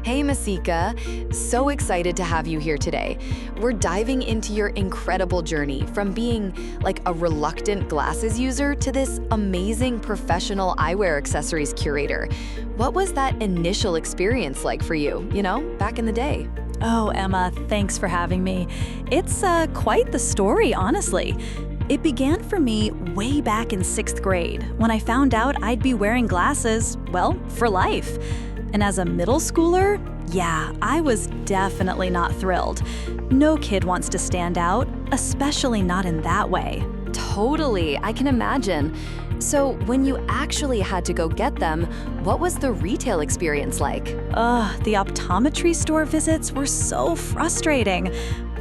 Hey Masika, so excited to have you here today. We're diving into your incredible journey from being like a reluctant glasses user to this amazing professional eyewear accessories curator. What was that initial experience like for you, back in the day? Oh, Emma, thanks for having me. It's quite the story, honestly. It began for me way back in 6th grade when I found out I'd be wearing glasses, well, for life. And as a middle schooler, yeah, I was definitely not thrilled. No kid wants to stand out, especially not in that way. Totally, I can imagine. So when you actually had to go get them, what was the retail experience like? The optometry store visits were so frustrating.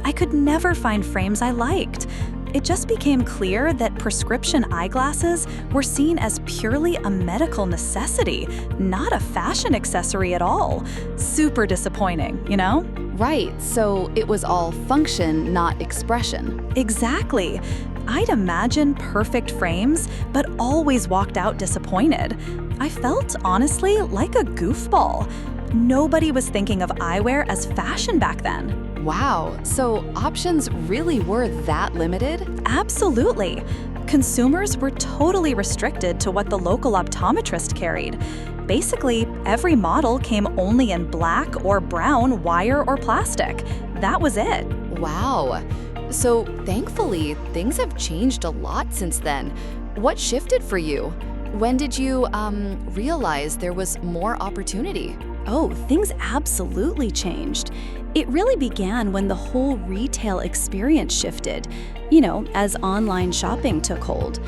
I could never find frames I liked. It just became clear that prescription eyeglasses were seen as purely a medical necessity, not a fashion accessory at all. Super disappointing, you know? Right, so it was all function, not expression. Exactly. I'd imagine perfect frames, but always walked out disappointed. I felt, honestly, like a goofball. Nobody was thinking of eyewear as fashion back then. Wow, so options really were that limited? Absolutely. Consumers were totally restricted to what the local optometrist carried. Basically, every model came only in black or brown wire or plastic. That was it. Wow. So thankfully, things have changed a lot since then. What shifted for you? When did you realize there was more opportunity? Oh, things absolutely changed. It really began when the whole retail experience shifted, as online shopping took hold.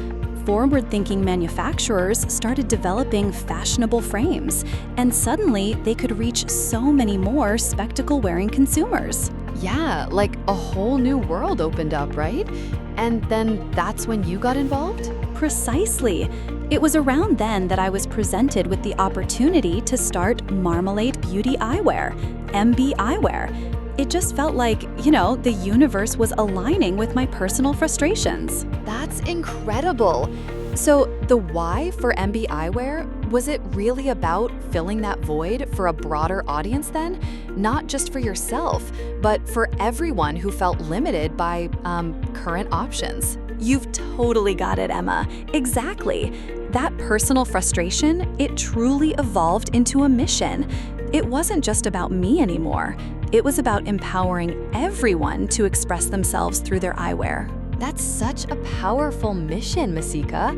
Forward-thinking manufacturers started developing fashionable frames, and suddenly they could reach so many more spectacle-wearing consumers. Yeah, like a whole new world opened up, right? And then that's when you got involved? Precisely. It was around then that I was presented with the opportunity to start Marmalade Beauty Eyewear, MB Eyewear. It just felt like, the universe was aligning with my personal frustrations. That's incredible. So the why for MB Eyewear, was it really about filling that void for a broader audience then? Not just for yourself, but for everyone who felt limited by current options? You've totally got it, Emma. Exactly. That personal frustration, it truly evolved into a mission. It wasn't just about me anymore. It was about empowering everyone to express themselves through their eyewear. That's such a powerful mission, Masika.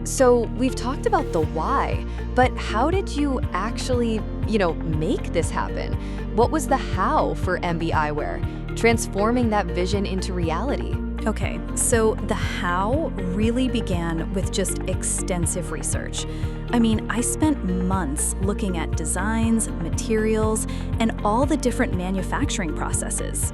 So we've talked about the why, but how did you actually, make this happen? What was the how for MB Eyewear, transforming that vision into reality? Okay, so the how really began with just extensive research. I spent months looking at designs, materials, and all the different manufacturing processes,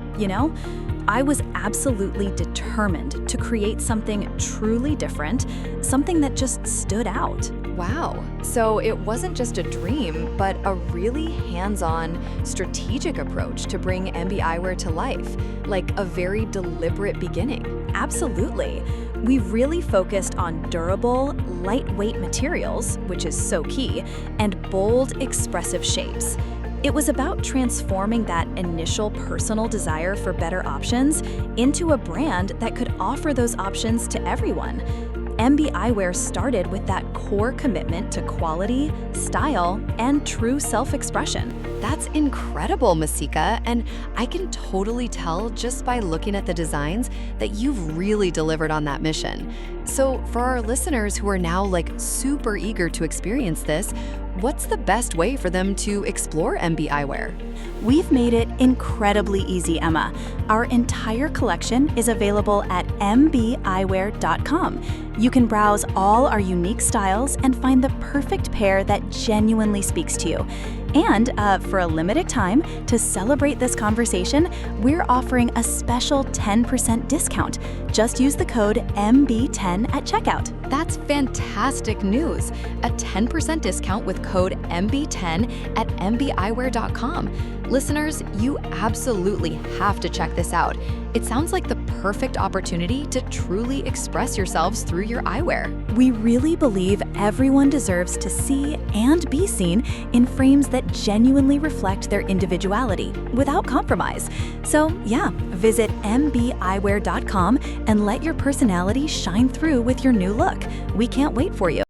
I was absolutely determined to create something truly different, something that just stood out. Wow, so it wasn't just a dream, but a really hands-on, strategic approach to bring MB Eyewear to life, like a very deliberate beginning. Absolutely. We really focused on durable, lightweight materials, which is so key, and bold, expressive shapes. It was about transforming that initial personal desire for better options into a brand that could offer those options to everyone. MB Eyewear started with that core commitment to quality, style, and true self-expression. That's incredible, Masika, and I can totally tell just by looking at the designs that you've really delivered on that mission. So for our listeners who are now super eager to experience this, what's the best way for them to explore MB Eyewear? We've made it incredibly easy, Emma. Our entire collection is available at mbeyewear.com. You can browse all our unique styles and find the perfect pair that genuinely speaks to you. And for a limited time, to celebrate this conversation, we're offering a special 10% discount. Just use the code MB10 at checkout. That's fantastic news. A 10% discount with code MB10 at mbeyewear.com. Listeners, you absolutely have to check this out. It sounds like the perfect opportunity to truly express yourselves through through your eyewear. We really believe everyone deserves to see and be seen in frames that genuinely reflect their individuality without compromise. So yeah, visit mbeyewear.com and let your personality shine through with your new look. We can't wait for you.